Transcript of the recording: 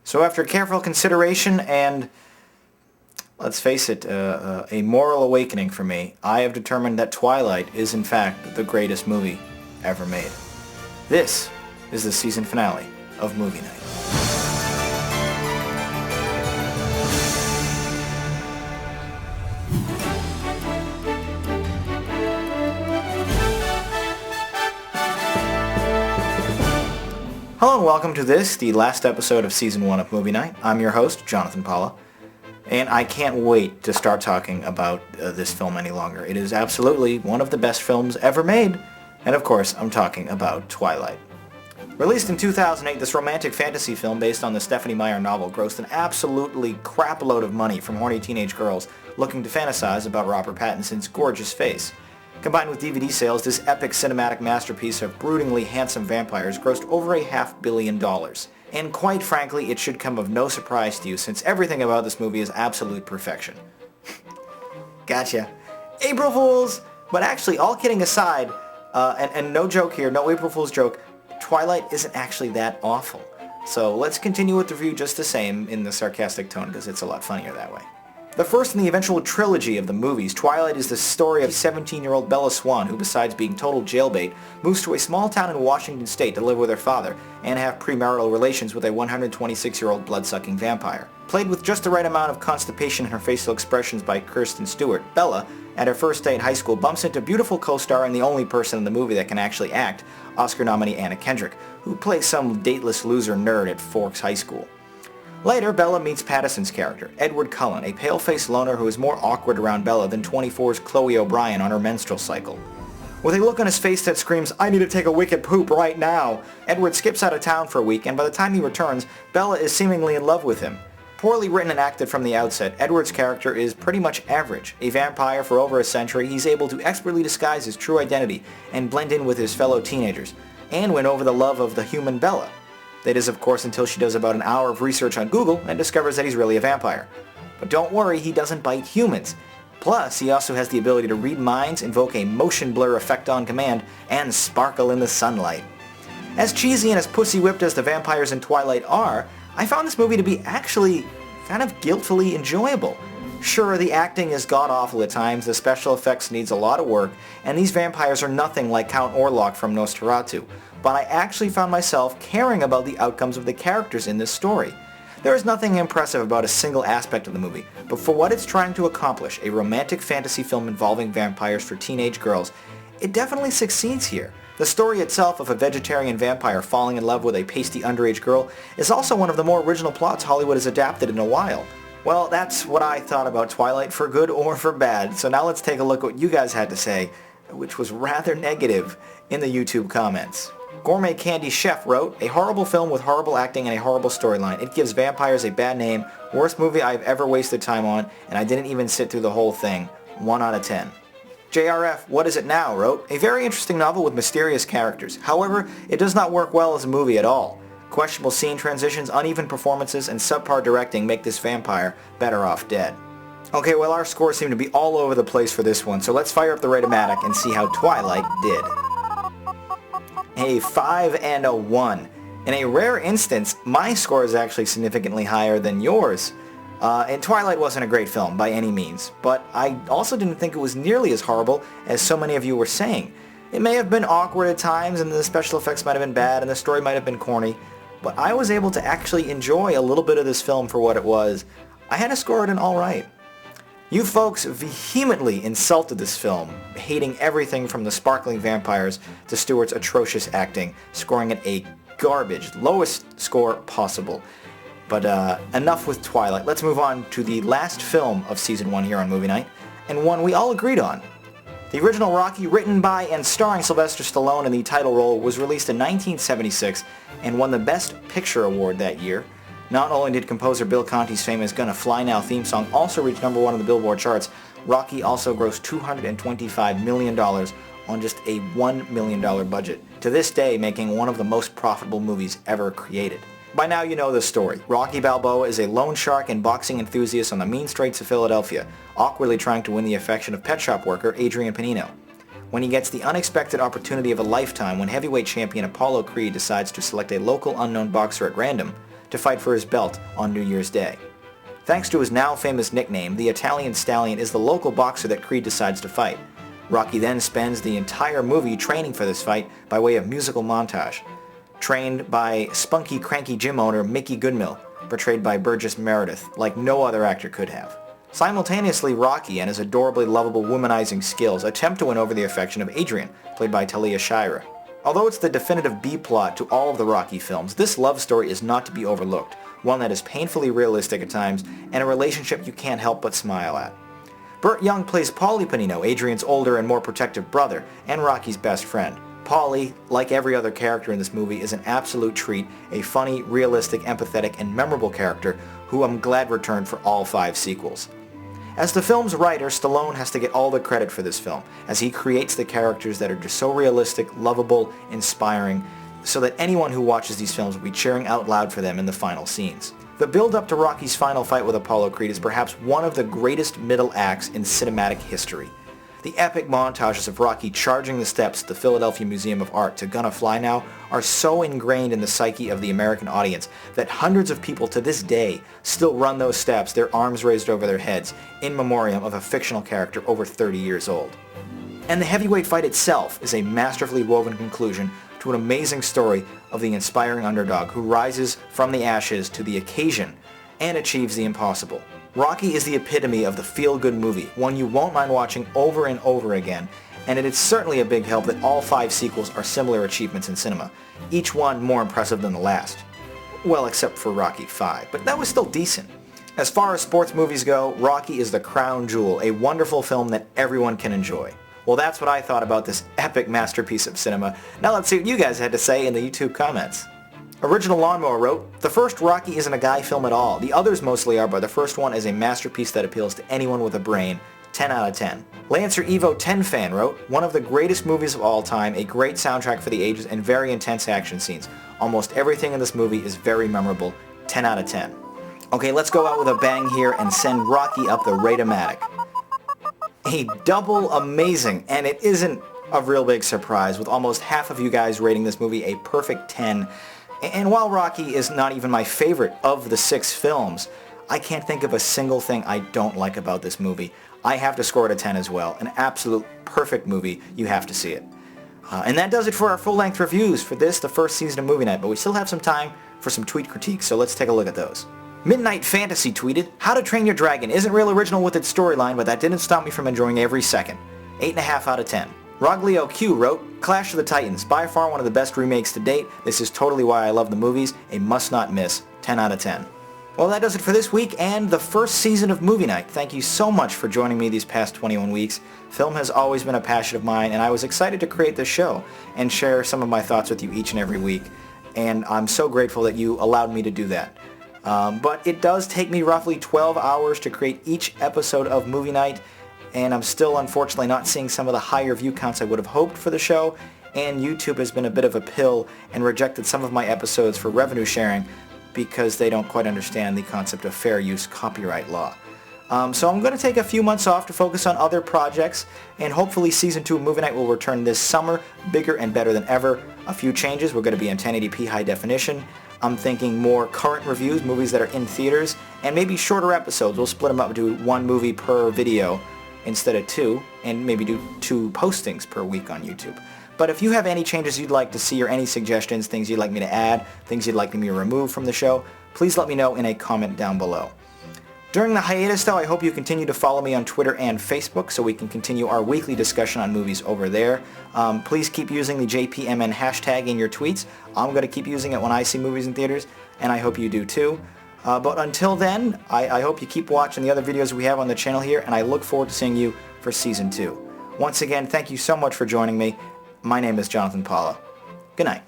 So after careful consideration and, let's face it, a moral awakening for me, I have determined that Twilight is in fact the greatest movie ever made. This is the season finale of Movie Night. Hello and welcome to this, the last episode of Season 1 of Movie Night. I'm your host, Jonathan Paula, and I can't wait to start talking about this film any longer. It is absolutely one of the best films ever made, and of course, I'm talking about Twilight. Released in 2008, this romantic fantasy film based on the Stephenie Meyer novel grossed an absolutely crapload of money from horny teenage girls looking to fantasize about Robert Pattinson's gorgeous face. Combined with DVD sales, this epic cinematic masterpiece of broodingly handsome vampires grossed over $500 million. And quite frankly, it should come of no surprise to you since everything about this movie is absolute perfection. Gotcha. April Fools! But actually, all kidding aside, and no joke here, no April Fool's joke, Twilight isn't actually that awful. So let's continue with the review just the same in the sarcastic tone because it's a lot funnier that way. The first in the eventual trilogy of the movies, Twilight is the story of 17-year-old Bella Swan, who besides being total jailbait, moves to a small town in Washington state to live with her father and have premarital relations with a 126-year-old blood-sucking vampire. Played with just the right amount of constipation in her facial expressions by Kristen Stewart, Bella, at her first day in high school, bumps into beautiful co-star and the only person in the movie that can actually act, Oscar nominee Anna Kendrick, who plays some dateless loser nerd at Forks High School. Later, Bella meets Pattinson's character, Edward Cullen, a pale-faced loner who is more awkward around Bella than 24's Chloe O'Brien on her menstrual cycle. With a look on his face that screams, "I need to take a wicked poop right now," Edward skips out of town for a week, and by the time he returns, Bella is seemingly in love with him. Poorly written and acted from the outset, Edward's character is pretty much average. A vampire for over a century, he's able to expertly disguise his true identity and blend in with his fellow teenagers, and win over the love of the human Bella. That is, of course, until she does about an hour of research on Google and discovers that he's really a vampire. But don't worry, he doesn't bite humans. Plus, he also has the ability to read minds, invoke a motion blur effect on command, and sparkle in the sunlight. As cheesy and as pussy-whipped as the vampires in Twilight are, I found this movie to be actually kind of guiltfully enjoyable. Sure, the acting is god-awful at times, the special effects needs a lot of work, and these vampires are nothing like Count Orlok from Nosferatu, but I actually found myself caring about the outcomes of the characters in this story. There is nothing impressive about a single aspect of the movie, but for what it's trying to accomplish, a romantic fantasy film involving vampires for teenage girls, it definitely succeeds here. The story itself of a vegetarian vampire falling in love with a pasty underage girl is also one of the more original plots Hollywood has adapted in a while. Well, that's what I thought about Twilight, for good or for bad, so now let's take a look at what you guys had to say, which was rather negative in the YouTube comments. Gourmet Candy Chef wrote, "A horrible film with horrible acting and a horrible storyline. It gives vampires a bad name, worst movie I've ever wasted time on, and I didn't even sit through the whole thing. 1 out of 10. JRF, What Is It Now, wrote, "A very interesting novel with mysterious characters. However, it does not work well as a movie at all. Questionable scene transitions, uneven performances, and subpar directing make this vampire better off dead." Okay, well our scores seem to be all over the place for this one, so let's fire up the Ratomatic and see how Twilight did. A 5 and a 1. In a rare instance, my score is actually significantly higher than yours. And Twilight wasn't a great film by any means, but I also didn't think it was nearly as horrible as so many of you were saying. It may have been awkward at times, and the special effects might have been bad, and the story might have been corny, but I was able to actually enjoy a little bit of this film for what it was. I had to score it an alright. You folks vehemently insulted this film, hating everything from the sparkling vampires to Stewart's atrocious acting, scoring it a garbage, lowest score possible. But enough with Twilight. Let's move on to the last film of Season 1 here on Movie Night, and one we all agreed on. The original Rocky, written by and starring Sylvester Stallone in the title role, was released in 1976 and won the Best Picture award that year. Not only did composer Bill Conti's famous Gonna Fly Now theme song also reach number 1 on the Billboard charts, Rocky also grossed $225 million on just a $1 million budget, to this day making one of the most profitable movies ever created. By now you know the story. Rocky Balboa is a loan shark and boxing enthusiast on the mean streets of Philadelphia, awkwardly trying to win the affection of pet shop worker Adrian Panino. When he gets the unexpected opportunity of a lifetime when heavyweight champion Apollo Creed decides to select a local unknown boxer at random, to fight for his belt on New Year's Day. Thanks to his now famous nickname, the Italian Stallion is the local boxer that Creed decides to fight. Rocky then spends the entire movie training for this fight by way of musical montage, trained by spunky, cranky gym owner Mickey Goodmill, portrayed by Burgess Meredith, like no other actor could have. Simultaneously, Rocky and his adorably lovable womanizing skills attempt to win over the affection of Adrian, played by Talia Shire. Although it's the definitive B-plot to all of the Rocky films, this love story is not to be overlooked, one that is painfully realistic at times, and a relationship you can't help but smile at. Burt Young plays Paulie Panino, Adrian's older and more protective brother, and Rocky's best friend. Paulie, like every other character in this movie, is an absolute treat, a funny, realistic, empathetic, and memorable character who I'm glad returned for all 5 sequels. As the film's writer, Stallone has to get all the credit for this film, as he creates the characters that are just so realistic, lovable, inspiring, so that anyone who watches these films will be cheering out loud for them in the final scenes. The build-up to Rocky's final fight with Apollo Creed is perhaps one of the greatest middle acts in cinematic history. The epic montages of Rocky charging the steps at the Philadelphia Museum of Art to Gonna Fly Now are so ingrained in the psyche of the American audience that hundreds of people to this day still run those steps, their arms raised over their heads, in memoriam of a fictional character over 30 years old. And the heavyweight fight itself is a masterfully woven conclusion to an amazing story of the inspiring underdog who rises from the ashes to the occasion and achieves the impossible. Rocky is the epitome of the feel-good movie, one you won't mind watching over and over again, and it is certainly a big help that all 5 sequels are similar achievements in cinema, each one more impressive than the last. Well, except for Rocky V, but that was still decent. As far as sports movies go, Rocky is the crown jewel, a wonderful film that everyone can enjoy. Well, that's what I thought about this epic masterpiece of cinema. Now let's see what you guys had to say in the YouTube comments. Original Lawnmower wrote, "The first Rocky isn't a guy film at all. The others mostly are, but the first one is a masterpiece that appeals to anyone with a brain. 10 out of 10. Lancer Evo 10 fan wrote, "One of the greatest movies of all time, a great soundtrack for the ages, and very intense action scenes. Almost everything in this movie is very memorable. 10 out of 10. Okay, let's go out with a bang here and send Rocky up the Rate-O-Matic. A double amazing, and it isn't a real big surprise, with almost half of you guys rating this movie a perfect 10. And while Rocky is not even my favorite of the 6 films, I can't think of a single thing I don't like about this movie. I have to score it a 10 as well. An absolute perfect movie. You have to see it. And that does it for our full-length reviews for this, the first season of Movie Night, but we still have some time for some tweet critiques, so let's take a look at those. Midnight Fantasy tweeted, "How to Train Your Dragon isn't real original with its storyline, but that didn't stop me from enjoying every second. 8.5 out of 10. Roglio Q wrote, "Clash of the Titans, by far one of the best remakes to date. This is totally why I love the movies. A must not miss. 10 out of 10. Well, that does it for this week and the first season of Movie Night. Thank you so much for joining me these past 21 weeks. Film has always been a passion of mine, and I was excited to create this show and share some of my thoughts with you each and every week. And I'm so grateful that you allowed me to do that. But it does take me roughly 12 hours to create each episode of Movie Night, and I'm still unfortunately not seeing some of the higher view counts I would have hoped for the show, and YouTube has been a bit of a pill and rejected some of my episodes for revenue sharing because they don't quite understand the concept of fair use copyright law. So I'm going to take a few months off to focus on other projects, and hopefully Season 2 of Movie Night will return this summer, bigger and better than ever. A few changes. We're going to be in 1080p high definition. I'm thinking more current reviews, movies that are in theaters, and maybe shorter episodes. We'll split them up, do 1 movie per video instead of 2, and maybe do 2 postings per week on YouTube. But if you have any changes you'd like to see or any suggestions, things you'd like me to add, things you'd like me to remove from the show, please let me know in a comment down below. During the hiatus, though, I hope you continue to follow me on Twitter and Facebook so we can continue our weekly discussion on movies over there. Please keep using the JPMN hashtag in your tweets. I'm going to keep using it when I see movies in theaters, and I hope you do too. But until then, I hope you keep watching the other videos we have on the channel here, and I look forward to seeing you for Season 2. Once again, thank you so much for joining me. My name is Jonathan Paula. Good night.